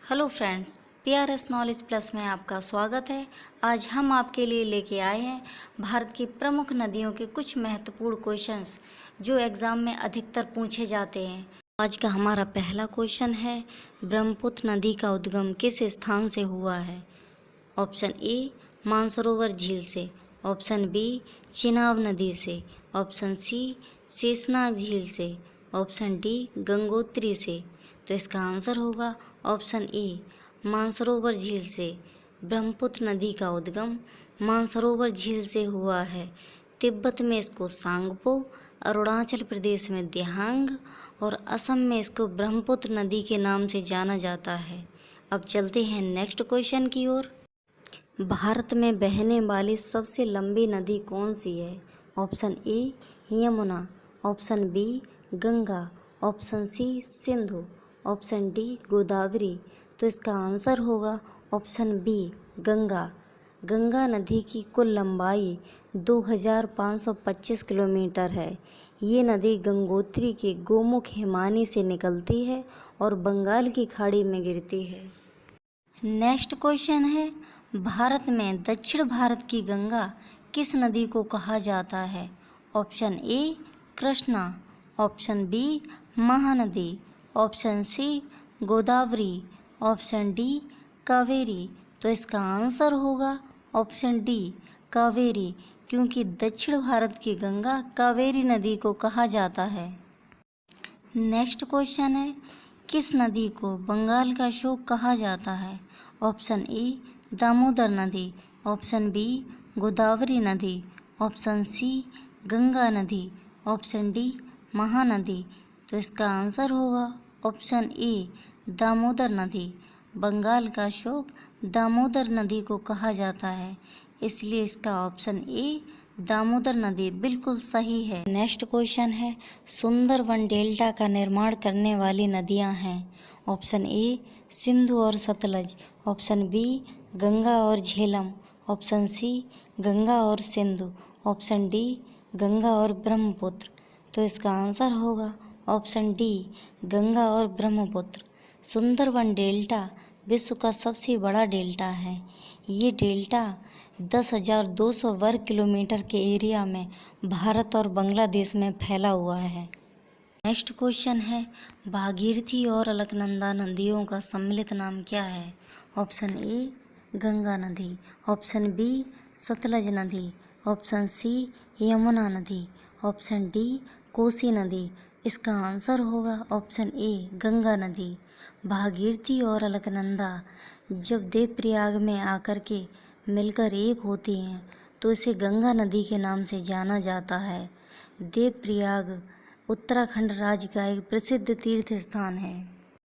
Hello friends, PRS knowledge plus में आपका स्वागत है। आज हम आपके लिए लेके आए हैं भारत की प्रमुख नदियों के कुछ महत्वपूर्ण क्वेश्चंस जो एग्ज़ाम में अधिकतर पूछे जाते हैं। आज का हमारा पहला क्वेश्चन है, ब्रह्मपुत्र नदी का उद्गम किस स्थान से हुआ है? ऑप्शन ए मानसरोवर झील से, ऑप्शन बी चिनाब नदी से, ऑप्शन सी शेषनाग झील से, ऑप्शन डी गंगोत्री से। तो इसका आंसर होगा ऑप्शन ए मानसरोवर झील से। ब्रह्मपुत्र नदी का उद्गम मानसरोवर झील से हुआ है। तिब्बत में इसको सांगपो, अरुणाचल प्रदेश में दिहांग और असम में इसको ब्रह्मपुत्र नदी के नाम से जाना जाता है। अब चलते हैं नेक्स्ट क्वेश्चन की ओर। भारत में बहने वाली सबसे लंबी नदी कौन सी है? Option A Yamuna, option B Ganga, option C Sindhu, option D Godavari. तो इसका आंसर होगा ऑप्शन बी गंगा। गंगा नदी की कुल लंबाई 2525 किलोमीटर है। ये नदी गंगोत्री के गोमुख हिमानी से निकलती है और बंगाल की खाड़ी में गिरती है। नेक्स्ट क्वेश्चन है, भारत में दक्षिण भारत की गंगा किस नदी को कहा जाता है? Option A Krishna, option B Mahanadi, option C Godavari, option D Kaveri. तो इसका आंसर होगा ऑप्शन डी कावेरी, क्योंकि दक्षिण भारत की गंगा कावेरी नदी को कहा जाता है। नेक्स्ट क्वेश्चन है, किस नदी को बंगाल का शोक कहा जाता है? ऑप्शन ए दामोदर नदी, ऑप्शन बी गोदावरी नदी, ऑप्शन सी गंगा नदी, ऑप्शन डी महानदी। तो इसका आंसर होगा ऑप्शन ए दामोदर नदी। बंगाल का शोक दामोदर नदी को कहा जाता है, इसलिए इसका ऑप्शन ए दामोदर नदी बिल्कुल सही है। नेक्स्ट क्वेश्चन है, सुंदरवन डेल्टा का निर्माण करने वाली नदियां हैं। ऑप्शन ए सिंधु और सतलज, ऑप्शन बी गंगा और झेलम, ऑप्शन सी गंगा और सिंधु, ऑप्शन डी गंगा और ब्रह्मपुत्र। तो इसका आंसर होगा ऑप्शन डी गंगा और ब्रह्मपुत्र। सुंदरवन डेल्टा विश्व का सबसे बड़ा डेल्टा है। ये डेल्टा 10,200 वर्ग किलोमीटर के एरिया में भारत और बांग्लादेश में फैला हुआ है। नेक्स्ट क्वेश्चन है, भागीरथी और अलकनंदा नदियों का सम्मिलित नाम क्या है? ऑप्शन ए गंगा नदी, ऑप्शन बी सतलज नदी, ऑप्शन सी यमुना नदी, ऑप्शन डी कोसी नदी। इसका आंसर होगा ऑप्शन ए गंगा नदी। भागीरथी और अलकनंदा जब देवप्रयाग में आकर के मिलकर एक होती हैं तो इसे गंगा नदी के नाम से जाना जाता है। देवप्रयाग उत्तराखंड राज्य का एक प्रसिद्ध तीर्थ स्थान है।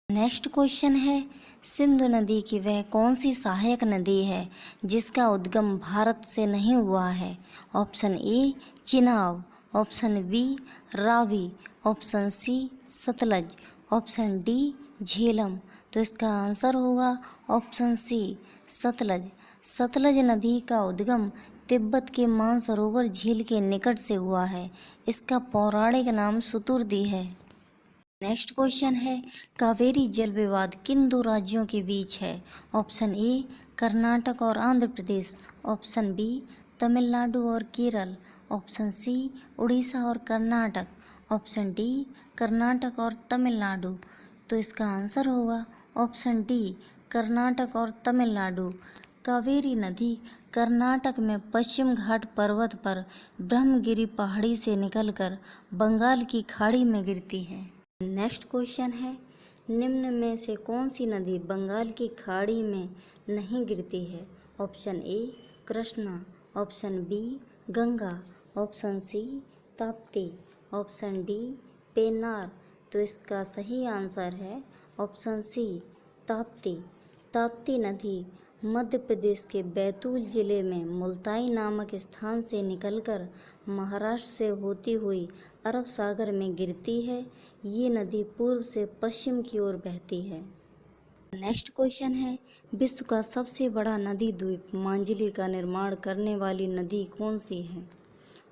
नेक्स्ट क्वेश्चन है, सिंधु नदी की वह कौन सी सहायक नदी है जिसका उद्गम भारत से नहीं हुआ है? Option A Chenab, option B Ravi, option C Sutlej, option D Jhelum. तो इसका आंसर होगा ऑप्शन सी सतलज। सतलज नदी का उद्गम तिब्बत के मानसरोवर झील के निकट से हुआ है। इसका पौराणिक नाम सुतुर्दी है। नेक्स्ट क्वेश्चन है, कावेरी जल विवाद किन दो राज्यों के बीच है? ऑप्शन ए कर्नाटक और आंध्र प्रदेश, ऑप्शन बी तमिलनाडु और केरल, ऑप्शन सी उड़ीसा और कर्नाटक, ऑप्शन डी कर्नाटक और तमिलनाडु। तो इसका आंसर होगा ऑप्शन डी कर्नाटक और तमिलनाडु। कावेरी नदी कर्नाटक में पश्चिम घाट पर्वत पर ब्रह्मगिरी पहाड़ी से निकलकर बंगाल की खाड़ी में गिरती है। नेक्स्ट क्वेश्चन है, निम्न में से कौन सी नदी बंगाल की खाड़ी में नहीं गिरती है? Option A Krishna, option B Ganga, option C Tapti, option D Pennar. तो इसका सही आंसर है ऑप्शन सी ताप्ती। ताप्ती नदी मध्य प्रदेश के बैतूल जिले में मुल्ताई नामक स्थान से निकलकर महाराष्ट्र से होती हुई अरब सागर में गिरती है। ये नदी पूर्व से पश्चिम की ओर बहती है। नेक्स्ट क्वेश्चन है, विश्व का सबसे बड़ा नदी द्वीप मांजुली का निर्माण करने वाली नदी कौन सी है?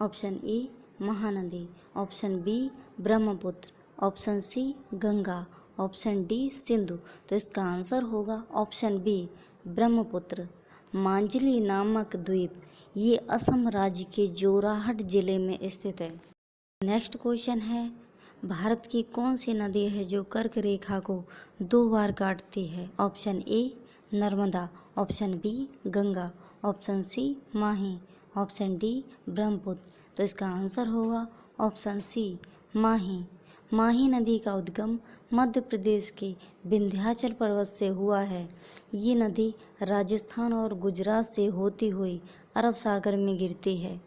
Option A Mahanadi, option B Brahmaputra, option C Ganga, option D Sindhu. तो इसका आंसर होगा ऑप्शन बी ब्रह्मपुत्र। मांजली नामक द्वीप ये असम राज्य के जोरहाट जिले में स्थित है। नेक्स्ट क्वेश्चन है, भारत की कौन सी नदी है जो कर्क रेखा को 2 बार काटती है? Option A Narmada, option B Ganga, option C Mahi, option D Brahmaputra. तो इसका आंसर होगा ऑप्शन सी माही। माही नदी का उद्गम मध्य प्रदेश के विंध्याचल पर्वत से हुआ है। ये नदी राजस्थान और गुजरात से होती हुई अरब सागर में गिरती है।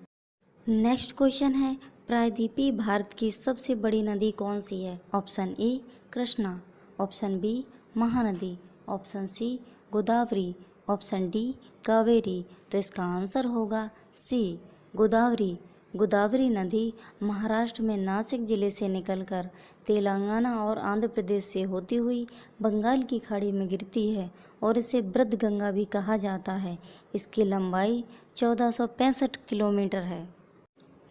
नेक्स्ट क्वेश्चन है, प्रायद्वीपीय भारत की सबसे बड़ी नदी कौन सी है? Option A Krishna, option B Mahanadi, option C Godavari, option D Kaveri. तो इसका आंसर होगा सी गोदावरी। गोदावरी नदी महाराष्ट्र में नासिक जिले से निकलकर तेलंगाना और आंध्र प्रदेश से होती हुई बंगाल की खाड़ी में गिरती है और इसे ब्रजगंगा भी कहा जाता है। इसकी लंबाई 1465 किलोमीटर है।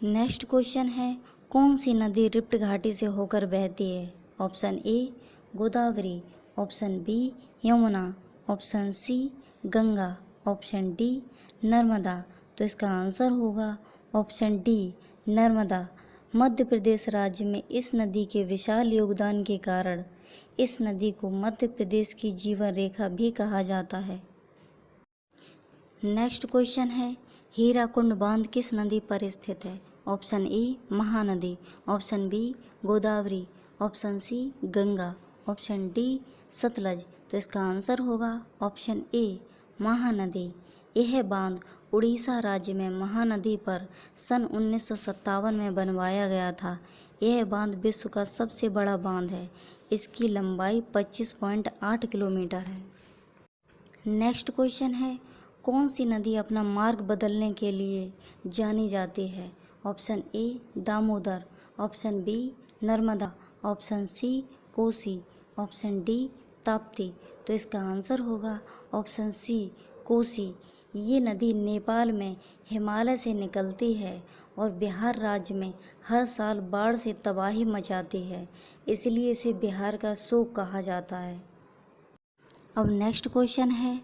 नेक्स्ट क्वेश्चन है, कौन सी नदी रिफ्ट घाटी से होकर बहती है? Option A Godavari, option B Yamuna, option C Ganga, option D Narmada. तो इसका आंसर होगा ऑप्शन डी नर्मदा। मध्य प्रदेश राज्य में इस नदी के विशाल योगदान के कारण इस नदी को मध्य प्रदेश की जीवन रेखा भी कहा जाता है। नेक्स्ट क्वेश्चन है, हीराकुंड बांध किस नदी पर स्थित है? Option A Mahanadi, option B Godavari, option C Ganga, option D Sutlej. तो इसका आंसर होगा ऑप्शन ए महानदी। यह बांध उड़ीसा राज्य में महानदी पर सन 1957 में बनवाया गया था। यह बांध विश्व का सबसे बड़ा बांध है। इसकी लंबाई 25.8 किलोमीटर है। नेक्स्ट क्वेश्चन है, कौन सी नदी अपना मार्ग बदलने के लिए जानी जाती है? Option A Damodar, option B Narmada, option C Kosi, option D Tapti. तो इसका आंसर होगा ऑप्शन सी कोसी। ये नदी नेपाल में हिमालय से निकलती है और बिहार राज्य में हर साल बाढ़ से तबाही मचाती है, इसलिए इसे बिहार का शोक कहा जाता है। अब नेक्स्ट क्वेश्चन है,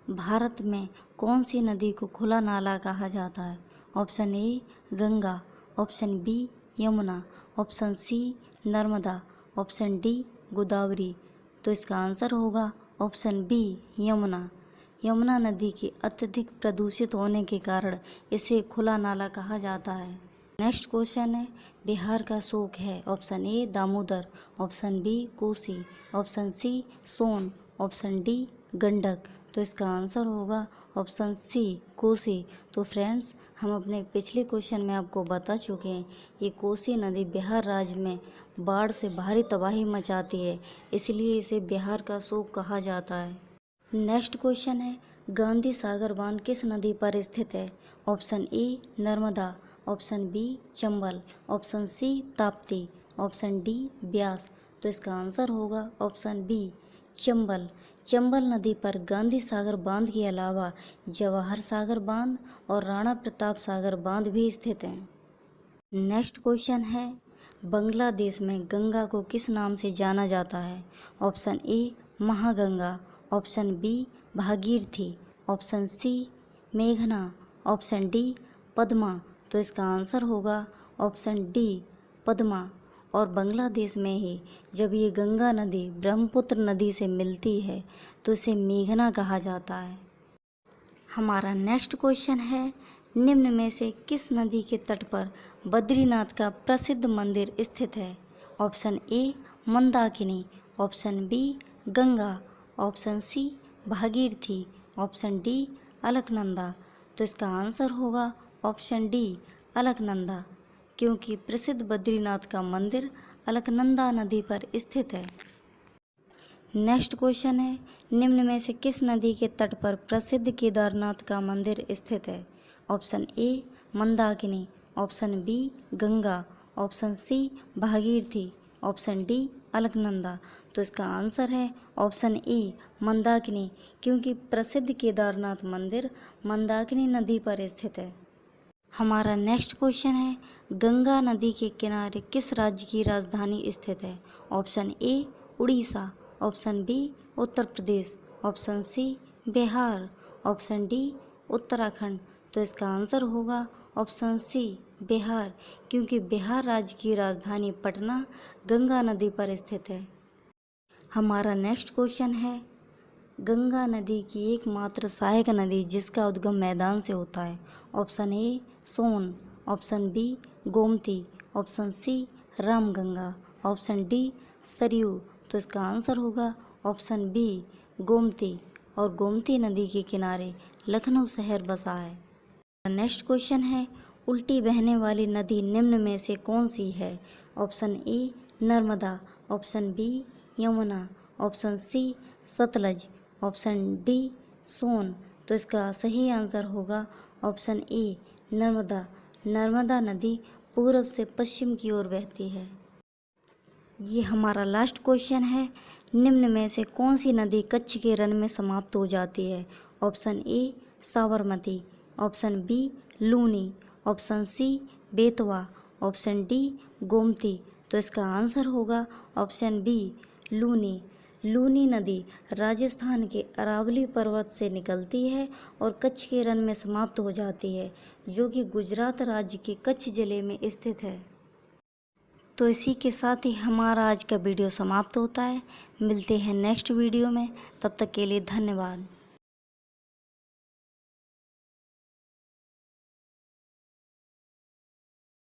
भारत में कौन सी नदी को खुला नाला कहा जाता है? Option A Ganga, option B Yamuna, option C Narmada, option D Godavari. तो इसका आंसर होगा ऑप्शन बी यमुना। यमुना नदी के अत्यधिक प्रदूषित होने के कारण इसे खुला नाला कहा जाता है। नेक्स्ट क्वेश्चन है, बिहार का शोक है? Option A Damodar, option B Kosi, option C Son, option D Gandak. तो इसका आंसर होगा ऑप्शन सी कोसी। तो फ्रेंड्स, हम अपने पिछले क्वेश्चन में आपको बता चुके हैं, ये कोसी नदी बिहार राज्य में बाढ़ से भारी तबाही मचाती है, इसलिए इसे बिहार का शोक कहा जाता है। नेक्स्ट क्वेश्चन है, गांधी सागर बांध किस नदी पर स्थित है? Option A Narmada, option B Chambal, option C Tapti, option D Beas. तो इसका आंसर होगा ऑप्शन बी चंबल। चंबल नदी पर गांधी सागर बांध के अलावा जवाहर सागर बांध और राणा प्रताप सागर बांध भी स्थित हैं। नेक्स्ट क्वेश्चन है, बांग्लादेश में गंगा को किस नाम से जाना जाता है? Option A Mahaganga, option B Bhagirathi, option C मेघना, ऑप्शन डी पद्मा। तो इसका आंसर होगा ऑप्शन डी पद्मा। और बांग्लादेश में ही जब ये गंगा नदी ब्रह्मपुत्र नदी से मिलती है तो इसे मेघना कहा जाता है। हमारा नेक्स्ट क्वेश्चन है, निम्न में से किस नदी के तट पर बद्रीनाथ का प्रसिद्ध मंदिर स्थित है? Option A Mandakini, option B Ganga, option C Bhagirathi, option D Alaknanda. तो इसका आंसर होगा ऑप्शन डी अलकनंदा, क्योंकि प्रसिद्ध बद्रीनाथ का मंदिर अलकनंदा नदी पर स्थित है। नेक्स्ट क्वेश्चन है, निम्न में से किस नदी के तट पर प्रसिद्ध केदारनाथ का मंदिर स्थित है? Option A Mandakini, option B Ganga, option C Bhagirathi, option D Alaknanda. तो इसका आंसर है ऑप्शन ए मंदाकिनी, क्योंकि प्रसिद्ध केदारनाथ मंदिर मंदाकिनी नदी पर स्थित है। हमारा नेक्स्ट क्वेश्चन है, गंगा नदी के किनारे किस राज्य की राजधानी स्थित है? Option A Orissa, option B Uttar Pradesh, option C Bihar, option D Uttarakhand. तो इसका आंसर होगा ऑप्शन सी बिहार, क्योंकि बिहार राज्य की राजधानी पटना गंगा नदी पर स्थित है। हमारा नेक्स्ट क्वेश्चन है, गंगा नदी की एकमात्र सहायक नदी जिसका उद्गम मैदान से होता है। Option A Son, option B Gomti, option C Ramganga, option D Saryu. तो इसका आंसर होगा ऑप्शन बी गोमती, और गोमती नदी के किनारे लखनऊ शहर बसा है। नेक्स्ट क्वेश्चन है, उल्टी बहने वाली नदी निम्न में से कौन सी है। Option A Narmada, option B Yamuna, option C Sutlej, option D Son. तो इसका सही आंसर होगा ऑप्शन ए नर्मदा। नर्मदा नदी पूर्व से पश्चिम की ओर बहती है। ये हमारा लास्ट क्वेश्चन है, निम्न में से कौन सी नदी कच्छ के रण में समाप्त हो जाती है। Option A Sabarmati, option B Luni, option C Betwa, option D Gomti. तो इसका आंसर होगा ऑप्शन बी लूनी। लूनी नदी राजस्थान के अरावली पर्वत से निकलती है और कच्छ के रण में समाप्त हो जाती है, जो कि गुजरात राज्य के कच्छ जिले में स्थित है। तो इसी के साथ ही हमारा आज का वीडियो समाप्त होता है। मिलते हैं नेक्स्ट वीडियो में, तब तक के लिए धन्यवाद।